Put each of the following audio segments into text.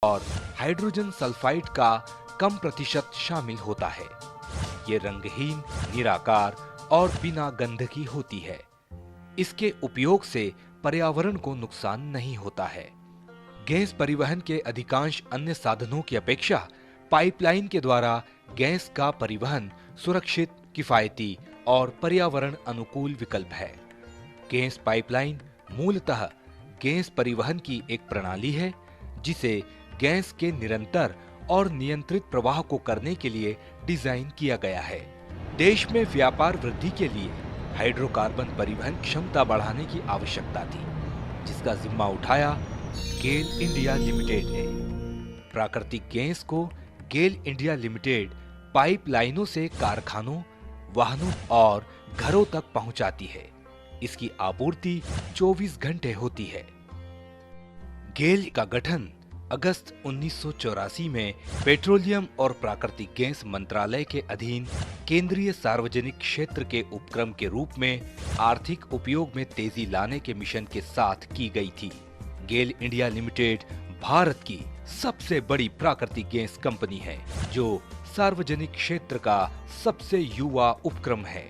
और hydrogen sulphide का कम प्रतिशत शामिल होता है। ये रंगहीन, निराकार और बिना गंध की होती है। इसके उपयोग से पर्यावरण को नुकसान नहीं होता है। गैस परिवहन के अधिकांश अन्य साधनों की अपेक्षा पाइपलाइन के द्वारा गैस का परिवहन सुरक्षित, किफायती और पर्यावरण अनुकूल विकल्प है। गैस पाइपलाइन मूलतः गैस परिवहन की एक प्रणाली है जिसे गैस के निरंतर और नियंत्रित प्रवाह को करने के लिए डिजाइन किया गया है। देश में व्यापार वृद्धि के लिए हाइड्रोकार्बन परिवहन क्षमता बढ़ाने की आवश्यकता थी, जिसका जिम्मा उठाया गेल इंडिया लिमिटेड ने। प्राकृतिक गैस को गेल इंडिया लिमिटेड पाइपलाइनों से कारखानों, वाहनों और घरों तक पहुंचाती है। इसकी आपूर्ति 24 घंटे होती है। गेल का गठन अगस्त 1984 में पेट्रोलियम और प्राकृतिक गैस मंत्रालय के अधीन केंद्रीय सार्वजनिक क्षेत्र के उपक्रम के रूप में आर्थिक उपयोग में तेजी लाने के मिशन के साथ की गई थी। गेल इंडिया लिमिटेड भारत की सबसे बड़ी प्राकृतिक गैस कंपनी है, जो सार्वजनिक क्षेत्र का सबसे युवा उपक्रम है।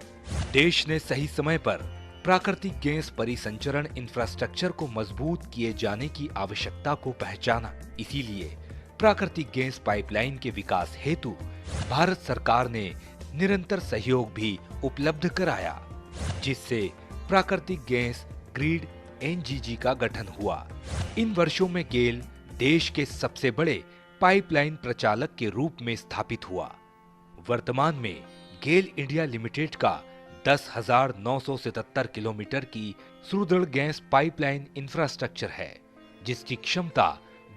देश ने सही समय पर प्राकृतिक गैस परिसंचरण इंफ्रास्ट्रक्चर को मजबूत किए जाने की आवश्यकता को पहचाना। इसीलिए प्राकृतिक गैस पाइपलाइन के विकास हेतु भारत सरकार ने निरंतर सहयोग भी उपलब्ध कराया, जिससे प्राकृतिक गैस ग्रिड एनजीजी का गठन हुआ। इन वर्षों में गेल देश के सबसे बड़े पाइपलाइन प्रचालक के रूप में स्थापित हुआ। वर्तमान में गेल इंडिया लिमिटेड का 10,977 किलोमीटर की सुदृढ़ गैस पाइपलाइन इंफ्रास्ट्रक्चर है, जिसकी क्षमता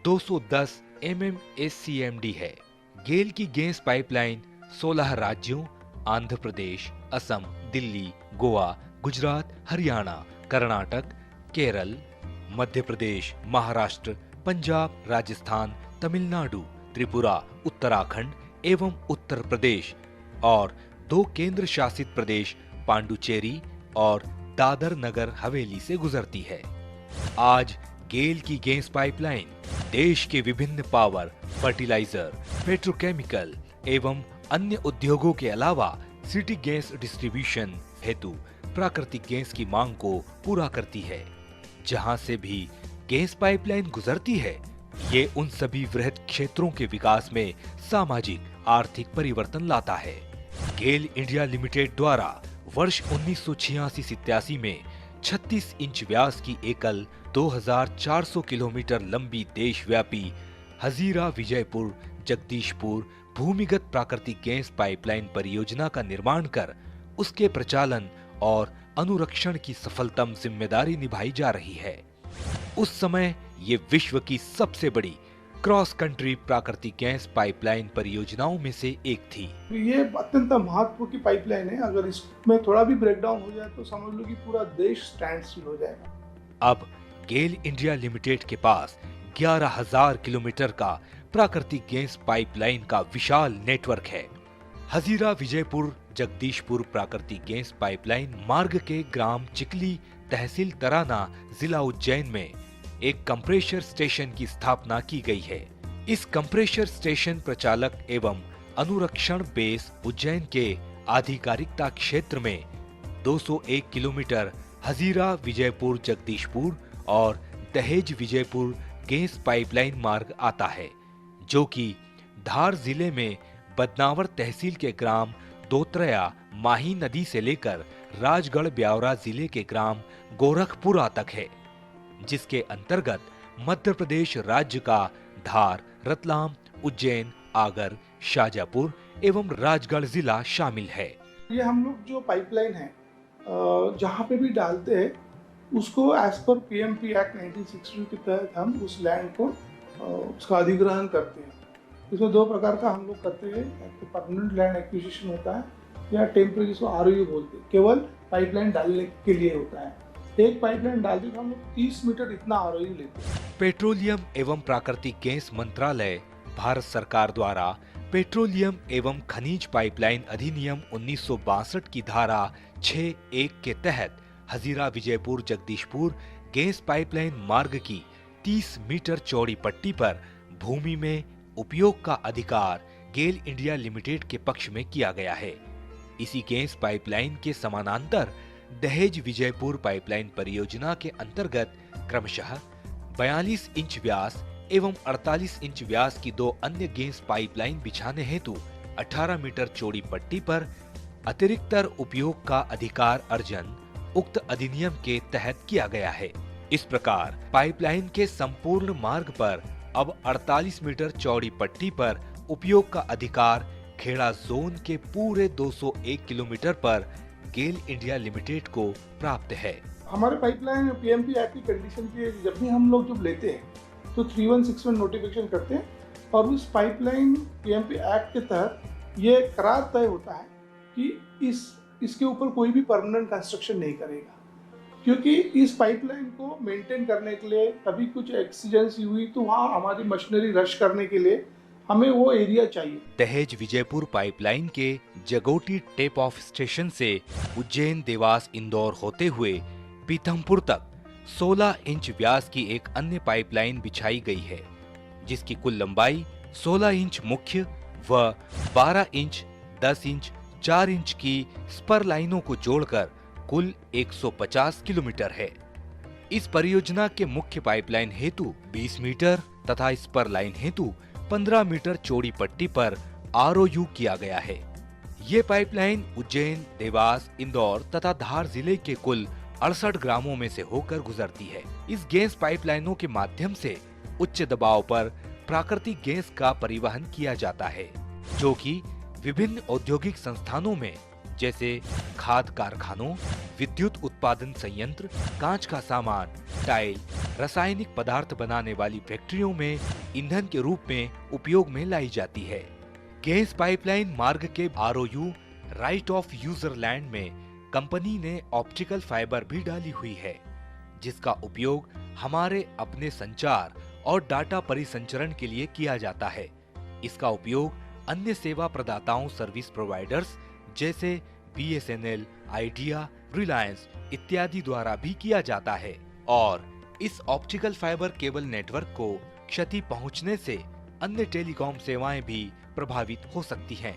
210 MMSCMD है। गेल की गैस पाइपलाइन 16 राज्यों आंध्र प्रदेश, असम, दिल्ली, गोवा, गुजरात, हरियाणा, कर्नाटक, केरल, मध्य प्रदेश, महाराष्ट्र, पंजाब, राजस्थान, तमिलनाडु, त्रिपुरा, उत्तराखंड एवं उत्तर प्रदेश और 2 केंद्र शासित प्रदेश पांडुचेरी और दादर नगर हवेली से गुजरती है। आज गेल की गैस पाइपलाइन देश के विभिन्न पावर, फर्टिलाइजर, पेट्रोकेमिकल एवं अन्य उद्योगों के अलावा सिटी गैस डिस्ट्रीब्यूशन हेतु प्राकृतिक गैस की मांग को पूरा करती है। जहां से भी गैस पाइपलाइन गुजरती है, ये उन सभी वृहद क्षेत्रों के विकास में सामाजिक, आर्थिक परिवर्तन लाता है। गेल इंडिया लिमिटेड द्वारा वर्ष 1986-87 में 36 इंच व्यास की एकल 2400 किलोमीटर लंबी देशव्यापी हजीरा विजयपुर जगदीशपुर भूमिगत प्राकृतिक गैस पाइपलाइन परियोजना का निर्माण कर उसके प्रचालन और अनुरक्षण की सफलतम जिम्मेदारी निभाई जा रही है। उस समय ये विश्व की सबसे बड़ी क्रॉस कंट्री प्राकृतिक गैस पाइपलाइन परियोजनाओं में से एक थी। ये अत्यंत महत्वपूर्ण की पाइपलाइन है। अगर इसमें थोड़ा भी ब्रेकडाउन हो जाए तो समझ लो कि पूरा देश स्टैंड स्टिल हो जाएगा। अब गेल इंडिया लिमिटेड के पास 11,000 किलोमीटर का प्राकृतिक गैस पाइपलाइन का विशाल नेटवर्क है। हजीरा विजयपुर जगदीशपुर प्राकृतिक गैस पाइपलाइन मार्ग के ग्राम चिकली, तहसील तराना, जिला उज्जैन में एक कंप्रेशर स्टेशन की स्थापना की गई है। इस कंप्रेशर स्टेशन प्रचालक एवं अनुरक्षण बेस उज्जैन के आधिकारिकता क्षेत्र में 201 किलोमीटर हजीरा विजयपुर जगदीशपुर और दहेज विजयपुर गैस पाइपलाइन मार्ग आता है, जो कि धार जिले में बदनावर तहसील के ग्राम दोत्रया माही नदी से लेकर राजगढ़ ब्यावरा जिले के ग्राम गोरखपुरा तक है, जिसके अंतर्गत मध्य प्रदेश राज्य का धार, रतलाम, उज्जैन, आगर, शाजापुर एवं राजगढ़ जिला शामिल है। ये हम लोग जो पाइपलाइन है जहाँ पे भी डालते हैं उसको एज पर पीएमपी एक्ट 1962 के तहत हम उस लैंड को उसका अधिग्रहण करते हैं। इसमें 2 प्रकार का हम लोग करते हैं। एक तो परमानेंट लैंड एक्विजिशन होता है या टेम्परेरी, जिसको आरओयू बोलते हैं, केवल पाइपलाइन डालने के लिए होता है। एक पाइपलाइन डालते तो हम लोग 30 मीटर इतना आरओयू लेते हैं। पेट्रोलियम एवं प्राकृतिक गैस मंत्रालय भारत सरकार द्वारा पेट्रोलियम एवं खनिज पाइपलाइन अधिनियम 1962 की धारा 6(1) के तहत हजीरा विजयपुर जगदीशपुर गैस पाइपलाइन मार्ग की 30 मीटर चौड़ी पट्टी पर भूमि में उपयोग का अधिकार गेल इंडिया लिमिटेड के पक्ष में किया गया है। इसी गैस पाइपलाइन के समानांतर दहेज विजयपुर पाइपलाइन परियोजना के अंतर्गत क्रमशः 42 इंच व्यास एवं 48 इंच व्यास की 2 अन्य गैस पाइपलाइन बिछाने हेतु 18 मीटर चौड़ी पट्टी पर अतिरिक्त उपयोग का अधिकार अर्जन उक्त अधिनियम के तहत किया गया है। इस प्रकार पाइपलाइन के संपूर्ण मार्ग पर अब 48 मीटर चौड़ी पट्टी पर उपयोग का अधिकार खेड़ा जोन के पूरे 201 किलोमीटर पर गेल इंडिया लिमिटेड को प्राप्त है। हमारे पाइपलाइन पीएमपी एक्ट की कंडीशन की जब भी हम लोग लेते हैं तो 3161 नोटिफिकेशन करते हैं और उस पाइपलाइन पीएमपी एक्ट के तहत ये करार तय होता है कि इसके ऊपर कोई भी परमानेंट कंस्ट्रक्शन नहीं करेगा, क्योंकि इस पाइपलाइन को मेंटेन करने के लिए कभी कुछ एक्सीडेंसी हुई तो वहाँ हमारी मशीनरी रश करने के लिए हमें वो एरिया चाहिए। दहेज विजयपुर पाइपलाइन के जगोटी टेप ऑफ स्टेशन से उज्जैन, देवास, इंदौर होते हुए पीथमपुर तक 16 इंच व्यास की एक अन्य पाइपलाइन बिछाई गई है, जिसकी कुल लंबाई 16 इंच मुख्य व 12 इंच, 10 इंच, 4 इंच की स्पर लाइनों को जोड़कर कुल 150 किलोमीटर है। इस परियोजना के मुख्य पाइपलाइन हेतु 20 मीटर तथा स्पर लाइन हेतु 15 मीटर चौड़ी पट्टी पर आरओयू किया गया है। ये पाइपलाइन उज्जैन, देवास, इंदौर तथा धार जिले के कुल 68 ग्रामों में से होकर गुजरती है। इस गैस पाइपलाइनों के माध्यम से उच्च दबाव पर प्राकृतिक गैस का परिवहन किया जाता है, जो कि विभिन्न औद्योगिक संस्थानों में जैसे खाद कारखानों, विद्युत उत्पादन संयंत्र, कांच का सामान, टाइल, रासायनिक पदार्थ बनाने वाली फैक्ट्रियों में ईंधन के रूप में उपयोग में लाई जाती है। गैस पाइपलाइन मार्ग के आरओयू राइट ऑफ यूजर लैंड में कंपनी ने ऑप्टिकल फाइबर भी डाली हुई है, जिसका उपयोग हमारे अपने संचार और डाटा परिसंचरण के लिए किया जाता है। इसका उपयोग अन्य सेवा प्रदाताओं, सर्विस प्रोवाइडर्स जैसे BSNL, आइडिया, रिलायंस इत्यादि द्वारा भी किया जाता है और इस ऑप्टिकल फाइबर केबल नेटवर्क को क्षति पहुंचने से अन्य टेलीकॉम सेवाएं भी प्रभावित हो सकती हैं।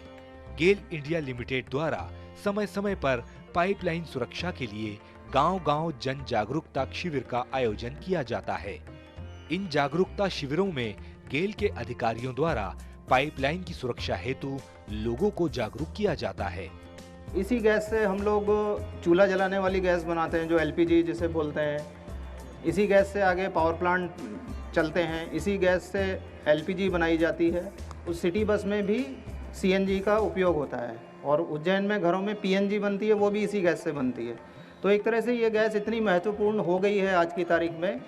गेल इंडिया लिमिटेड द्वारा समय समय पर पाइपलाइन सुरक्षा के लिए गांव-गांव जन जागरूकता शिविर का आयोजन किया जाता है। इन जागरूकता शिविरों में गेल के अधिकारियों द्वारा पाइपलाइन की सुरक्षा हेतु लोगों को जागरूक किया जाता है। इसी गैस से हम लोग चूल्हा जलाने वाली गैस बनाते हैं, जो LPG जिसे बोलते हैं। इसी गैस से आगे पावर प्लांट चलते हैं। इसी गैस से LPG बनाई जाती है। उस सिटी बस में भी CNG का उपयोग होता है और उज्जैन में घरों में PNG बनती है, वो भी इसी गैस से बनती है। तो एक तरह से ये गैस इतनी महत्वपूर्ण हो गई है आज की तारीख में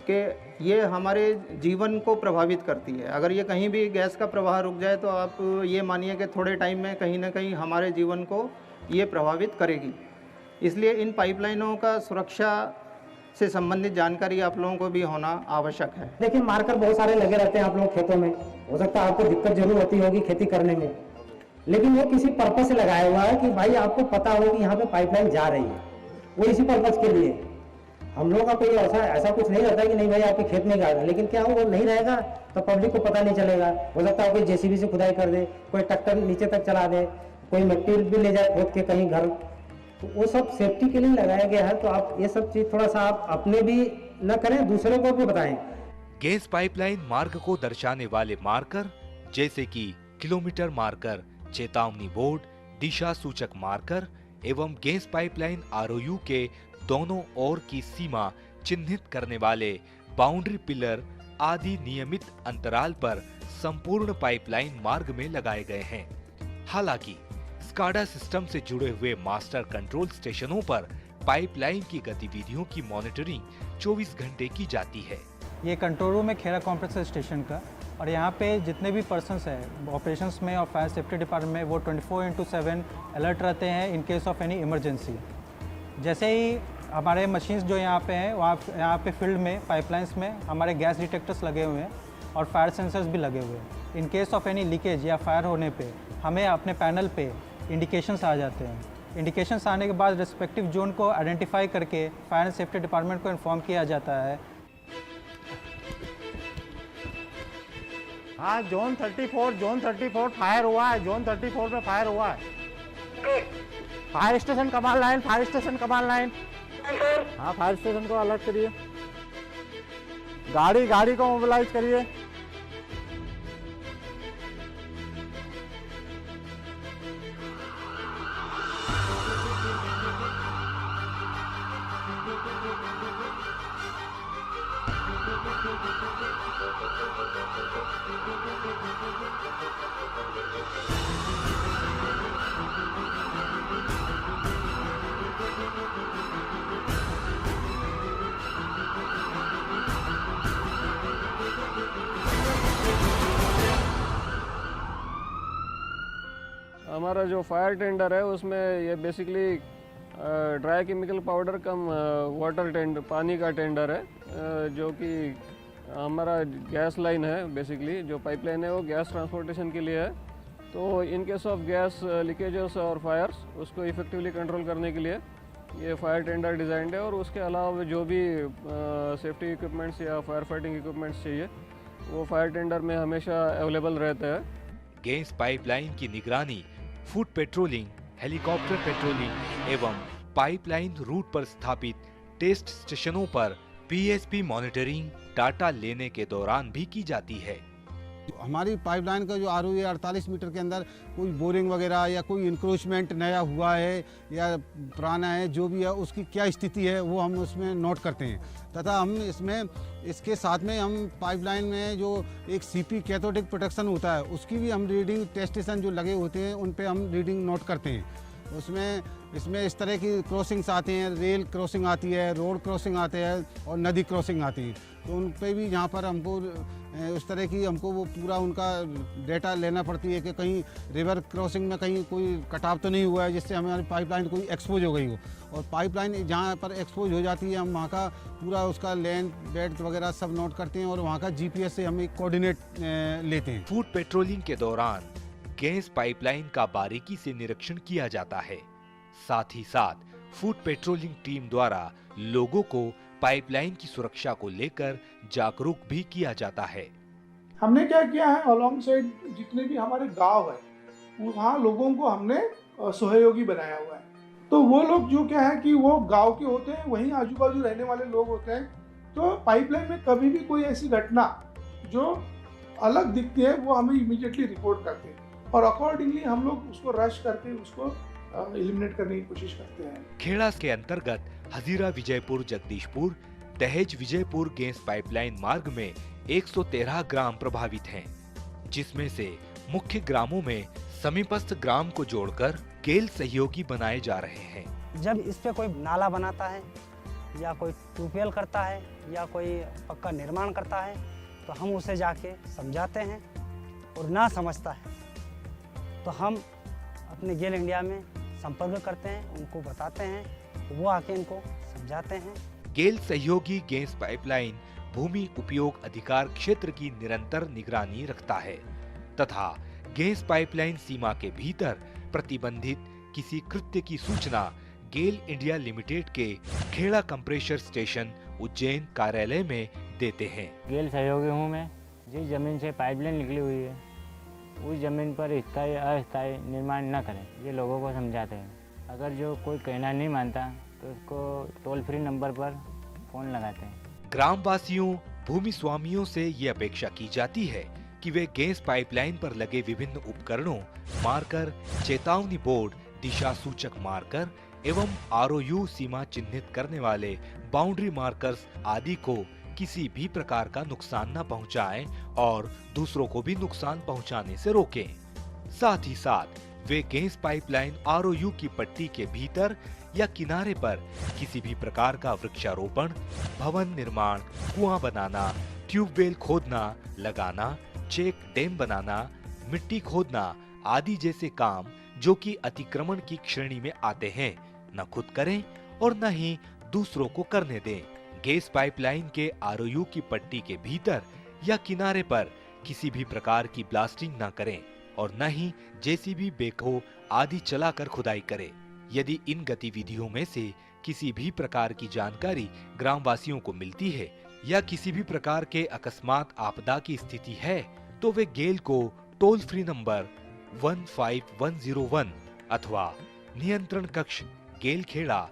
कि ये हमारे जीवन को प्रभावित करती है। अगर ये कहीं भी गैस का प्रवाह रुक जाए तो आप ये मानिए कि थोड़े टाइम में कहीं ना कहीं हमारे जीवन को ये प्रभावित करेगी। इसलिए इन पाइपलाइनों का सुरक्षा से संबंधित जानकारी आप लोगों को भी होना आवश्यक है। देखिए, मार्कर बहुत सारे लगे रहते हैं आप लोग खेतों में। हो सकता है आपको दिक्कत जरूर होती होगी खेती करने में, लेकिन वो किसी पर्पज से लगाया हुआ है कि भाई आपको पता हो कि यहाँ पे पाइपलाइन जा रही है, वो इसी पर्पज के लिए। हम लोगों का कोई ऐसा कुछ नहीं रहता कि नहीं भाई आपके खेत में जाएगा, लेकिन क्या हो, वो नहीं रहेगा तो पब्लिक को पता नहीं चलेगा। हो सकता है कोई JCB से खुदाई कर दे, कोई ट्रैक्टर नीचे तक चला दे, कोई मिट्टी भी ले जाए खोद के कहीं घर, तो वो सब सेफ्टी के लिए लगाया गया है। तो आप ये सब चीज थोड़ा सा आप अपने भी न करें, दूसरों को भी बताएं। गैस पाइपलाइन मार्ग को दर्शाने वाले मार्कर जैसे कि किलोमीटर मार्कर, चेतावनी बोर्ड, दिशा सूचक मार्कर एवं गैस पाइपलाइन आरओयू के दोनों ओर की सीमा चिन्हित करने वाले बाउंड्री पिलर आदि नियमित अंतराल पर संपूर्ण पाइपलाइन मार्ग में लगाए गए हैं। हालांकि स्काडा सिस्टम से जुड़े हुए मास्टर कंट्रोल स्टेशनों पर पाइपलाइन की गतिविधियों की मॉनिटरिंग 24 घंटे की जाती है। ये कंट्रोल रूम है खेड़ा कॉम्प्लेक्स स्टेशन का, और यहाँ पे जितने भी पर्सन्स हैं ऑपरेशंस में और फायर सेफ्टी डिपार्टमेंट में, वो 24/7 अलर्ट रहते हैं in case of any emergency. जैसे ही हमारे मशीन्स जो यहाँ पे हैं, यहाँ पे फील्ड में पाइपलाइंस में हमारे गैस डिटेक्टर्स लगे हुए हैं और फायर सेंसर्स भी लगे हुए हैं। In case of any leakage या फायर होने पे हमें अपने पैनल पे इंडिकेशंस आ जाते हैं। इंडिकेशंस आने के बाद रिस्पेक्टिव जोन को आइडेंटिफाई करके फायर एंड सेफ्टी डिपार्टमेंट को इन्फॉर्म किया जाता है। हाँ, जोन 34 फायर हुआ है, जोन 34 में फायर हुआ है। फायर स्टेशन कमाल लाइन, फायर स्टेशन कमाल लाइन। हाँ, फायर स्टेशन को अलर्ट करिए, गाड़ी को मोबिलाइज करिए। हमारा जो फायर टेंडर है उसमें ये बेसिकली ड्राई केमिकल पाउडर कम वाटर टेंडर, पानी का टेंडर है, जो कि हमारा गैस लाइन है। बेसिकली जो पाइपलाइन है वो गैस ट्रांसपोर्टेशन के लिए है। तो in case of gas leakages और फायर्स, उसको इफेक्टिवली कंट्रोल करने के लिए ये फायर टेंडर डिज़ाइंड है। और उसके अलावा जो भी सेफ्टी इक्विपमेंट्स या फायर फाइटिंग इक्विपमेंट्स चाहिए वो फायर टेंडर में हमेशा अवेलेबल रहते हैं। गैस पाइपलाइन की निगरानी फूड पेट्रोलिंग, हेलीकॉप्टर पेट्रोलिंग एवं पाइपलाइन रूट पर स्थापित टेस्ट स्टेशनों पर पीएसपी मॉनिटरिंग डाटा लेने के दौरान भी की जाती है। हमारी पाइपलाइन का जो ROA 48 मीटर के अंदर कोई बोरिंग वगैरह या कोई इंक्रोचमेंट नया हुआ है या पुराना है, जो भी है उसकी क्या स्थिति है वो हम उसमें नोट करते हैं। तथा हम इसके साथ में हम पाइपलाइन में जो एक CP कैथोडिक प्रोटेक्शन होता है उसकी भी हम रीडिंग, टेस्ट स्टेशन जो लगे होते हैं उन पे हम रीडिंग नोट करते हैं। इसमें इस तरह की क्रॉसिंग्स आती हैं, रेल क्रॉसिंग आती है, रोड क्रॉसिंग आते हैं और नदी क्रॉसिंग आती है। तो उन पे भी यहाँ पर हमको उस तरह की हमको वो पूरा उनका डेटा लेना पड़ती है कि कहीं रिवर क्रॉसिंग में कहीं कोई कटाव तो नहीं हुआ है जिससे हमारी पाइपलाइन कोई एक्सपोज हो गई हो। और पाइपलाइन जहाँ पर एक्सपोज हो जाती है हम वहाँ का पूरा उसका लेंथ, बेड्थ वगैरह सब नोट करते हैं और वहाँ का GPS से हम एक कोऑर्डिनेट लेते हैं। फूड पेट्रोलिंग के दौरान गैस पाइपलाइन का बारीकी से निरीक्षण किया जाता है। साथ ही साथ फूड पेट्रोलिंग टीम द्वारा लोगों को पाइपलाइन की सुरक्षा को लेकर जागरूक भी किया जाता है। हमने क्या किया है, अलॉन्ग साइड जितने भी हमारे गांव है वहाँ लोगों को हमने सहयोगी बनाया हुआ है। तो वो लोग जो क्या है कि वो गांव के होते हैं, वहीं आजू बाजू रहने वाले लोग होते हैं। तो पाइपलाइन में कभी भी कोई ऐसी घटना जो अलग दिखती है वो हमें इमीडिएटली रिपोर्ट करते हैं और अकॉर्डिंगली हम लोग उसको रश करके उसको एलिमिनेट करने की कोशिश करते हैं। खेड़ा के अंतर्गत हजीरा विजयपुर जगदीशपुर दहेज विजयपुर गैस पाइपलाइन मार्ग में 113 ग्राम प्रभावित हैं, जिसमें से मुख्य ग्रामों में समीपस्थ ग्राम को जोड़कर गेल सहयोगी बनाए जा रहे हैं। जब इस पे कोई नाला बनाता है या कोई ट्यूबवेल करता है या कोई पक्का निर्माण करता है तो हम उसे जाके समझाते हैं, और ना समझता है तो हम अपने गेल इंडिया में संपर्क करते हैं, उनको बताते हैं, वो आके इनको समझाते हैं। गेल सहयोगी गैस पाइपलाइन भूमि उपयोग अधिकार क्षेत्र की निरंतर निगरानी रखता है तथा गैस पाइपलाइन सीमा के भीतर प्रतिबंधित किसी कृत्य की सूचना गेल इंडिया लिमिटेड के खेड़ा कंप्रेशर स्टेशन उज्जैन कार्यालय में देते हैं। गेल सहयोगी हूँ मैं। जिस जमीन से पाइपलाइन निकली हुई है उस जमीन पर स्थायी अस्थायी निर्माण न करें, ये लोगों को समझाते हैं। अगर जो कोई कहना नहीं मानता तो उसको टोल फ्री नंबर पर फोन लगाते हैं। ग्रामवासियों, भूमि स्वामियों से ये अपेक्षा की जाती है कि वे गैस पाइपलाइन पर लगे विभिन्न उपकरणों, मार्कर, चेतावनी बोर्ड, दिशा सूचक मार्कर एवं ROU सीमा चिन्हित करने वाले बाउंड्री मार्कर्स आदि को किसी भी प्रकार का नुकसान न पहुंचाएं और दूसरों को भी नुकसान पहुंचाने से रोकें। साथ ही साथ वे गैस पाइपलाइन ROU की पट्टी के भीतर या किनारे पर किसी भी प्रकार का वृक्षारोपण, भवन निर्माण, कुआं बनाना, ट्यूबवेल खोदना, लगाना, चेक डैम बनाना, मिट्टी खोदना आदि जैसे काम जो कि अतिक्रमण की श्रेणी में आते हैं न खुद करें और न ही दूसरों को करने दें। गैस पाइपलाइन के ROU की पट्टी के भीतर या किनारे पर किसी भी प्रकार की ब्लास्टिंग न करें और न ही JCB बैकहो आदि चलाकर खुदाई करें। यदि इन गतिविधियों में से किसी भी प्रकार की जानकारी ग्रामवासियों को मिलती है या किसी भी प्रकार के अकस्मात आपदा की स्थिति है तो वे गेल को टोल फ्री नंबर 15101 अथवा नियंत्रण कक्ष गेल खेड़ा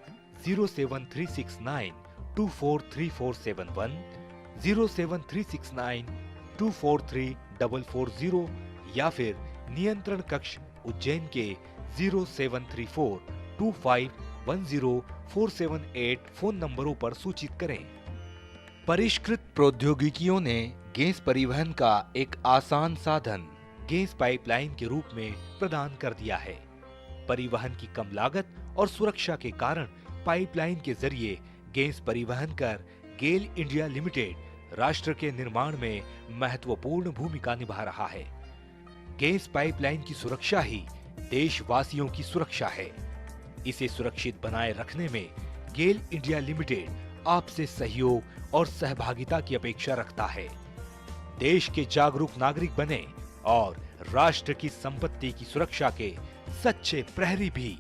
07369243471, 07369243440 या फिर नियंत्रण कक्ष उज्जैन के 0742510478478 फोन नंबरों पर सूचित करें। परिष्कृत प्रौद्योगिकियों ने गैस परिवहन का एक आसान साधन गैस पाइपलाइन के रूप में प्रदान कर दिया है। परिवहन की कम लागत और सुरक्षा के कारण पाइपलाइन के जरिए गैस परिवहन कर गेल इंडिया लिमिटेड राष्ट्र के निर्माण में महत्वपूर्ण भूमिका निभा रहा है। गैस पाइपलाइन की सुरक्षा ही देशवासियों की सुरक्षा है। इसे सुरक्षित बनाए रखने में गेल इंडिया लिमिटेड आपसे सहयोग और सहभागिता की अपेक्षा रखता है। देश के जागरूक नागरिक बने और राष्ट्र की संपत्ति की सुरक्षा के सच्चे प्रहरी भी।